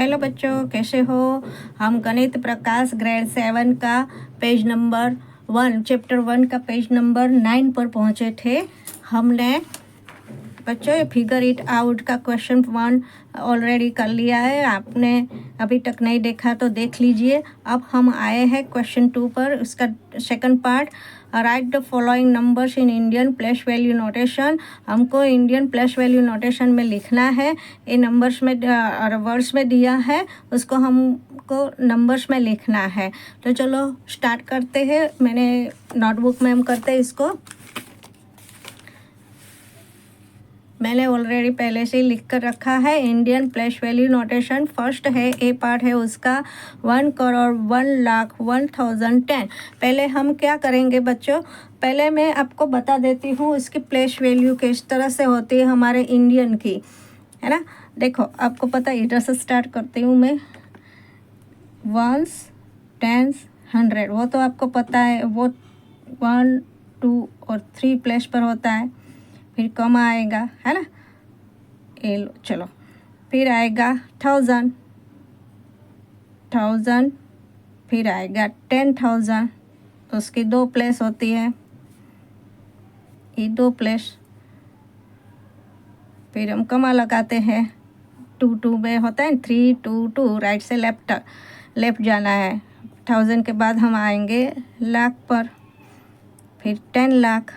Hello बच्चों, कैसे हो। हम गणित प्रकाश ग्रेड 7 का पेज नंबर 1 चैप्टर 1 का पेज नंबर 9 पर पहुँचे थे। हमने बच्चों ये फिगर इट आउट का क्वेश्चन 1 ऑलरेडी कर लिया है। आपने अभी तक नहीं देखा तो देख लीजिए। अब हम आए हैं क्वेश्चन 2 पर। उसका second part, right the following numbers in Indian place value notation. हमको इंडियन प्लेस वैल्यू नोटेशन में लिखना है। ये नंबर्स में वर्ड्स में दिया है, उसको हमको नंबर्स में लिखना है। तो चलो स्टार्ट करते हैं। मैंने नोटबुक में हम करते हैं इसको। मैंने ऑलरेडी पहले से ही लिख कर रखा है। Indian place value notation first है, ए पार्ट है उसका 1 करोड़ 1 लाख 1010। पहले हम क्या करेंगे बच्चों, पहले मैं आपको बता देती हूँ इसकी प्लेस वैल्यू किस तरह से होती है हमारे इंडियन की, है ना। देखो आपको पता है, इधर से स्टार्ट करती हूँ मैं। 1s 10s 100 वो तो आपको पता है, वो 1 2 और 3 प्लेस पर होता है। फिर कम आएगा, है ना, ये लो चलो। फिर आएगा 1000, फिर आएगा 10,000, तो उसकी 2 प्लेस होती है, ये 2 प्लेस। फिर हम कमा लगाते हैं, 2 2 में होता है 3 2 2, राइट से लेफ्ट जाना है। 1000 के बाद हम आएंगे लाख पर, फिर 10 लाख,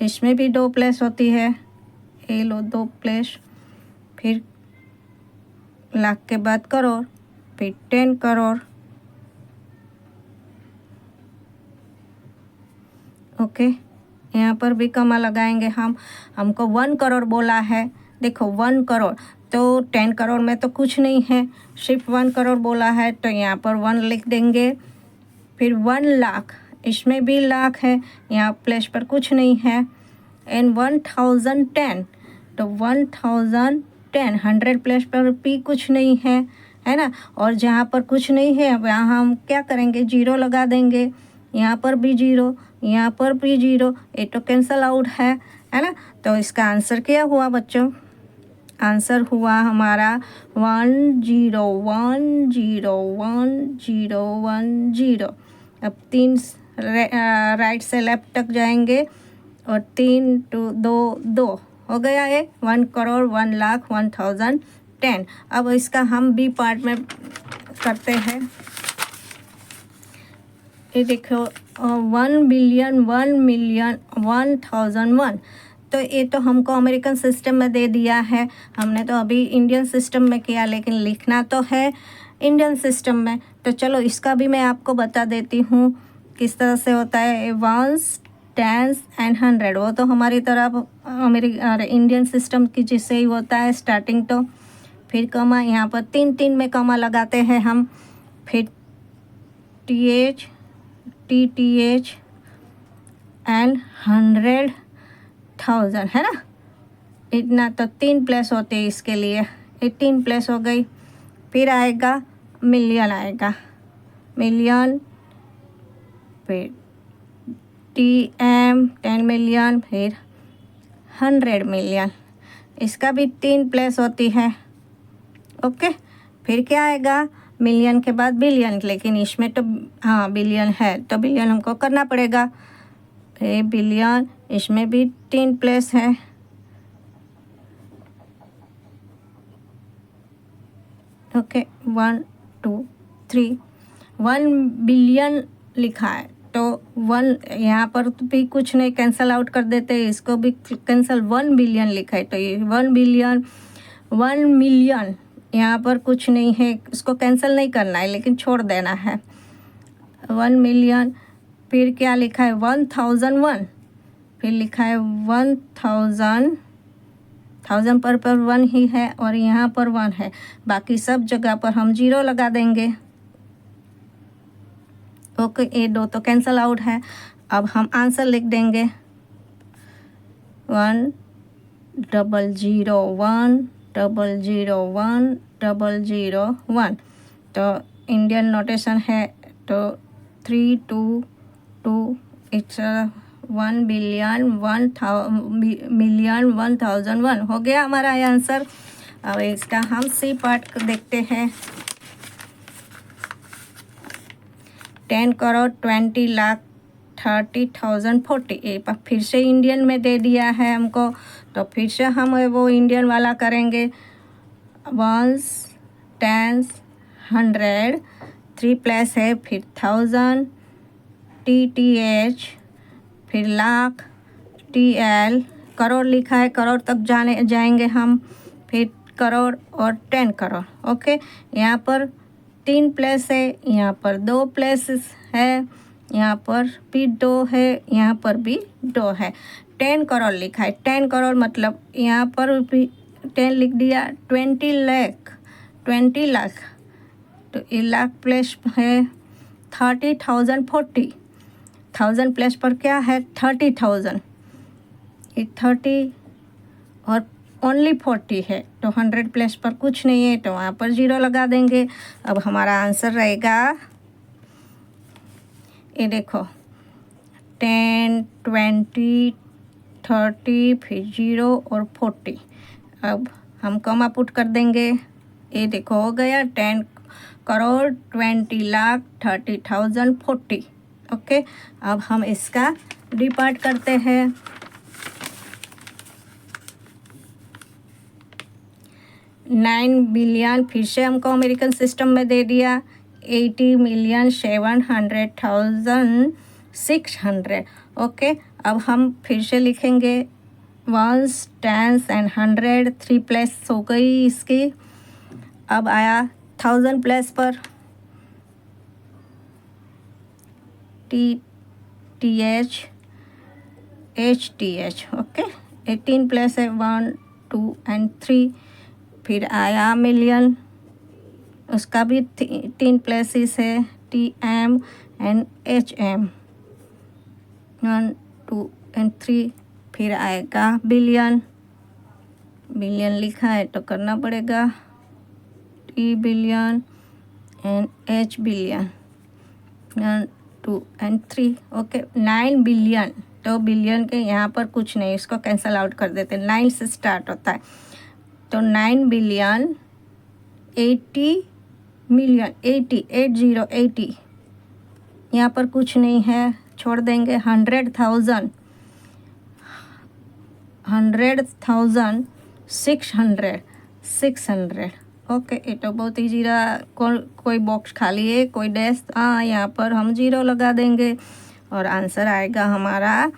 इसमें भी 2 प्लेस होती है, ये लो 2 प्लेस। फिर लाख के बाद करोड़, फिर 10 करोड़। ओके, यहाँ पर भी कमा लगाएंगे हम। हमको 1 करोड़ बोला है। देखो 1 करोड़ तो 10 करोड़ में तो कुछ नहीं है, सिर्फ 1 करोड़ बोला है, तो यहाँ पर 1 लिख देंगे। फिर 1 लाख, इसमें भी लाख है, यहाँ प्लेस पर कुछ नहीं है। एंड 1010, तो 1010 100 प्लेस पर भी कुछ नहीं है ना। और जहाँ पर कुछ नहीं है वहाँ हम क्या करेंगे, जीरो लगा देंगे। यहाँ पर भी जीरो, यहाँ पर भी जीरो, ये तो कैंसल आउट है ना। तो इसका आंसर क्या हुआ बच्चों, आंसर हुआ हमारा 1 0 1 0 1 0 1 0। अब 3 राइट से लेफ्ट तक जाएंगे और 3 2 2 2 हो गया है। 1 करोड़ 1 लाख 1010। अब इसका हम बी पार्ट में करते हैं। ये देखो 1 बिलियन 1 मिलियन 1001, तो ये तो हमको अमेरिकन सिस्टम में दे दिया है। हमने तो अभी इंडियन सिस्टम में किया, लेकिन लिखना तो है इंडियन सिस्टम में। तो चलो इसका भी मैं आपको बता देती हूँ किस तरह से होता है। 1s 10s एंड 100 वो तो हमारी तरफ इंडियन सिस्टम की जिससे ही होता है स्टार्टिंग। तो फिर कमा, यहाँ पर 3 3 में कमा लगाते हैं हम। फिर TH TTH एंड 100,000, है ना। इतना तो 3 प्लेस होते हैं इसके लिए, ये 3 प्लेस हो गई। फिर आएगा मिलियन, आएगा मिलियन, फिर TM 10 मिलियन, फिर 100 मिलियन, इसका भी 3 प्लेस होती है। ओके, फिर क्या आएगा, मिलियन के बाद बिलियन, लेकिन इसमें तो हाँ बिलियन है, तो बिलियन हमको करना पड़ेगा। फिर बिलियन, इसमें भी 3 प्लेस है। ओके 1 2 3, 1 बिलियन लिखा है, तो 1 यहाँ पर भी कुछ नहीं, कैंसल आउट कर देते हैं, इसको भी कैंसल। 1 बिलियन लिखा है, तो ये 1 बिलियन 1 मिलियन, यहाँ पर कुछ नहीं है, इसको कैंसिल नहीं करना है, लेकिन छोड़ देना है। 1 मिलियन, फिर क्या लिखा है 1001, फिर लिखा है 1000 पर 1 ही है और यहाँ पर 1 है, बाकी सब जगह पर हम 0 लगा देंगे। ओके, ये 2 तो कैंसिल आउट है। अब हम आंसर लिख देंगे 1 0 0 1 0 0 1 0 0 1। तो इंडियन नोटेशन है, तो 3 2 2, इट्स 1 बिलियन 1 मिलियन 1001 हो गया हमारा आंसर। अब इसका हम सी पार्ट को देखते हैं। 10 करोड़ 20 लाख 30,000 40। ये फिर से इंडियन में दे दिया है हमको, तो फिर से हम वो इंडियन वाला करेंगे। 1s 10s 100 3 प्लस है, फिर 1000 TTH, फिर लाख TL, करोड़ लिखा है, करोड़ तक जाएंगे हम, फिर करोड़ और 10 करोड़। ओके, यहाँ पर 3 प्लस है, यहाँ पर 2 प्लस है, यहाँ पर भी 2 है, यहाँ पर भी 2 है। 10 करोड़ लिखा है, 10 करोड़ मतलब यहाँ पर भी 10 लिख दिया। 20 लाख 20 लाख, तो ये लाख प्लस है 30,000 40, 1000 प्लस पर क्या है 30,000, ये 30 और ओनली 40 है, तो 100 प्लस पर कुछ नहीं है, तो वहाँ पर 0 लगा देंगे। अब हमारा आंसर रहेगा, ये देखो 10 20 30, फिर 0 और 40। अब हम कॉमा पुट कर देंगे, ये देखो हो गया 10 करोड़ 20 लाख 30,000 40। ओके, अब हम इसका डिपार्ट करते हैं। 9 बिलियन फिर से हमको अमेरिकन सिस्टम में दे दिया। 80,700,600। ओके, अब हम फिर से लिखेंगे 1s 10s एंड 100, 3 प्लस हो गई इसकी। अब आया 1000 प्लस पर TTH HTH। ओके, 18 प्लस है 1 2 एंड 3, फिर आया मिलियन, उसका भी 3 प्लेसेस है, TM एंड HM 1 2 एंड 3, फिर आएगा बिलियन, बिलियन लिखा है तो करना पड़ेगा T billion and H billion 1 2 and 3। Okay, 9 billion, तो बिलियन के यहाँ पर कुछ नहीं, इसको कैंसल आउट कर देते हैं, 9 से स्टार्ट होता है, तो 9 बिलियन 80 मिलियन 80 80, यहाँ पर कुछ नहीं है, छोड़ देंगे। 100,000 600। ओके, ये तो बहुत ईजी रहा। कोई बॉक्स खाली है, कोई डैश, हाँ यहाँ पर हम 0 लगा देंगे और आंसर आएगा हमारा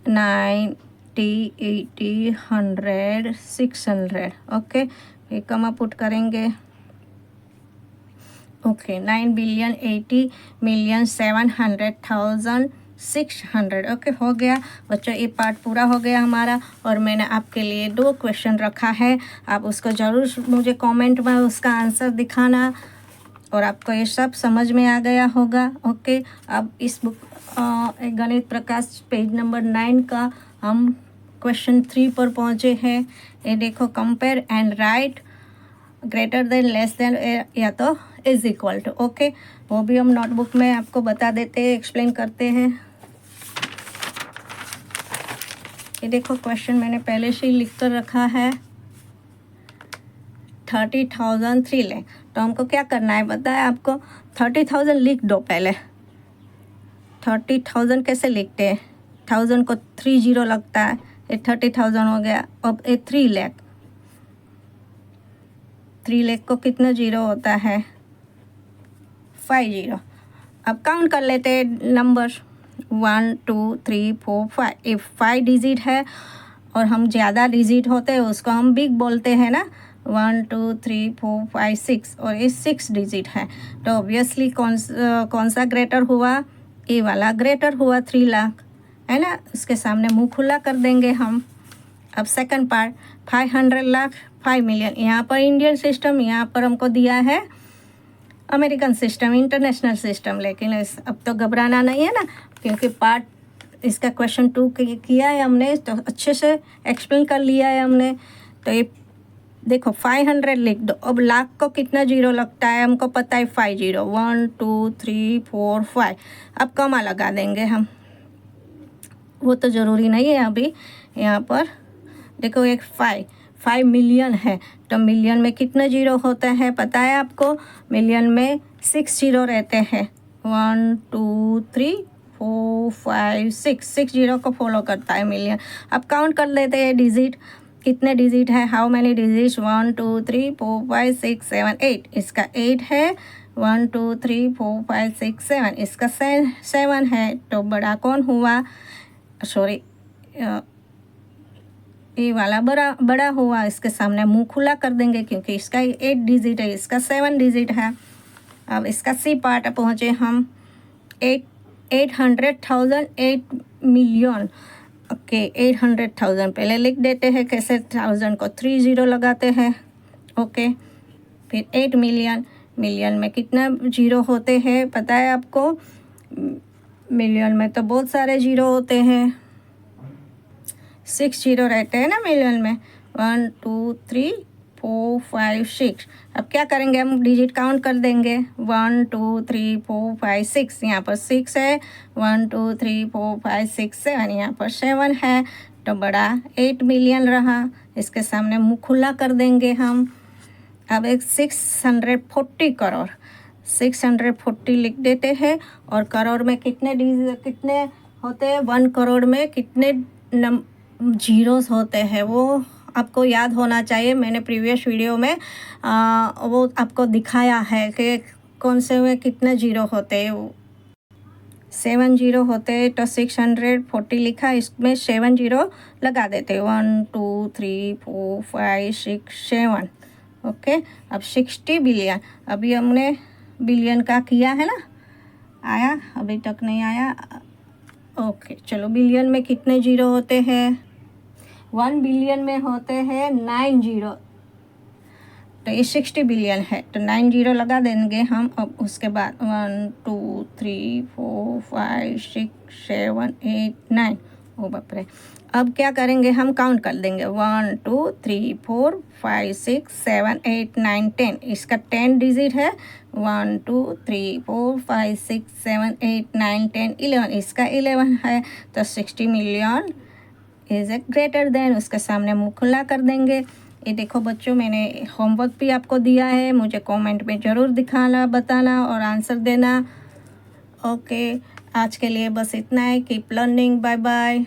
90 80 100 600। ओके, ये कमा पुट करेंगे। Okay, 9 billion 80 million 700,000 600। ओके, हो गया बच्चों, ये पार्ट पूरा हो गया हमारा। और मैंने आपके लिए 2 क्वेश्चन रखा है, आप उसको ज़रूर मुझे कमेंट में उसका आंसर दिखाना, और आपको ये सब समझ में आ गया होगा। ओके, अब इस बुक गणित प्रकाश पेज नंबर 9 का हम क्वेश्चन 3 पर पहुँचे हैं। ये देखो, compare and right greater than less than या तो इज इक्वल टू। ओके, वो भी हम नोटबुक में आपको बता देते हैं, एक्सप्लेन करते हैं। ये देखो, क्वेश्चन मैंने पहले से ही लिख कर रखा है। 30,000 3 लाख, तो हमको क्या करना है बताया आपको। 30,000 लिख दो पहले। 30,000 कैसे लिखते हैं, 1000 को 3 0 लगता है, ये 30,000 हो गया। अब ये 3 लाख, 3 लाख को कितना 0 होता है, 5 0। अब काउंट कर लेते हैं नंबर, 1 2 3 4 5। ये 5 डिजिट है, और हम ज़्यादा डिजिट होते हैं उसको हम बिग बोलते हैं ना। 1 2 3 4 5 6, और ये 6 डिजिट है, तो ऑब्वियसली कौन सा ग्रेटर हुआ, ये वाला ग्रेटर हुआ 3 लाख, है ना। उसके सामने मुंह खुला कर देंगे हम। अब सेकंड पार्ट, 500 लाख 5 मिलियन, यहाँ पर इंडियन सिस्टम, यहाँ पर हमको दिया है अमेरिकन सिस्टम, इंटरनेशनल सिस्टम। लेकिन अब तो घबराना नहीं है ना, क्योंकि पार्ट इसका क्वेश्चन 2 किया है हमने, तो अच्छे से एक्सप्लेन कर लिया है हमने। तो ये देखो 500 लिख दो। अब लाख को कितना 0 लगता है हमको पता है, 5 0। 1 2 3 4 5। अब कमा लगा देंगे हम, वो तो ज़रूरी नहीं है अभी। यहाँ पर देखो, एक 5 5 मिलियन है, तो मिलियन में कितने जीरो होते हैं पता है आपको? मिलियन में 6 जीरो रहते हैं। 1 2 3 4 5 6 जीरो को फॉलो करता है मिलियन। अब काउंट कर लेते हैं डिजिट, कितने डिजिट है, हाउ मैनी डिजिट? 1 2 3 4 5 6 7 8, इसका 8 है। 1 2 3 4 5 6 7, इसका 7 है। तो बड़ा कौन हुआ? सॉरी, ये वाला बड़ा हुआ। इसके सामने मुंह खुला कर देंगे क्योंकि इसका 8 डिजिट है, इसका 7 डिजिट है। अब इसका सी पार्ट पहुँचे हम। 800,000 8 मिलियन। ओके, 800,000 पहले लिख देते हैं। कैसे? 1000 को 3 जीरो लगाते हैं। ओके, फिर 8 मिलियन। मिलियन में कितना जीरो होते हैं पता है आपको? मिलियन में तो बहुत सारे जीरो होते हैं, 6 जीरो रहते हैं ना मिलियन में। 1 2 3 4 5 6। अब क्या करेंगे? हम डिजिट काउंट कर देंगे। 1 2 3 4 5 6, यहाँ पर 6 है। 1 2 3 4 5 6 7, यहाँ पर 7 है। तो बड़ा 8 मिलियन रहा। इसके सामने मुँह खुला कर देंगे हम। अब एक 640 करोड़, 640 लिख देते हैं। और करोड़ में कितने होते हैं? 1 करोड़ में कितने जीरोस होते हैं वो आपको याद होना चाहिए। मैंने प्रीवियस वीडियो में वो आपको दिखाया है कि कौन से में कितने जीरो होते हैं। 7 जीरो होते हैं, तो 640 लिखा, इसमें 7 जीरो लगा देते। 1 2 3 4 5 6 7। ओके, अब 60 बिलियन। अभी हमने बिलियन का किया है ना, आया? अभी तक नहीं आया। ओके, चलो बिलियन में कितने जीरो होते हैं? 1 बिलियन में होते हैं 9 जीरो। तो ये 60 बिलियन है, तो 9 जीरो लगा देंगे हम। अब उसके बाद 1 2 3 4 5 6 7 8 9। ओ बाप रे। अब क्या करेंगे? हम काउंट कर देंगे। 1 2 3 4 5 6 7 8 9 10, इसका 10 डिजिट है। 1 2 3 4 5 6 7 8 9 10 11, इसका 11 है। तो 60 million is a greater than, उसके सामने मुँह खुला कर देंगे। ये देखो बच्चों, मैंने होमवर्क भी आपको दिया है, मुझे कमेंट में ज़रूर दिखाना, बताना और आंसर देना। ओके, आज के लिए बस इतना है। Keep learning, bye bye.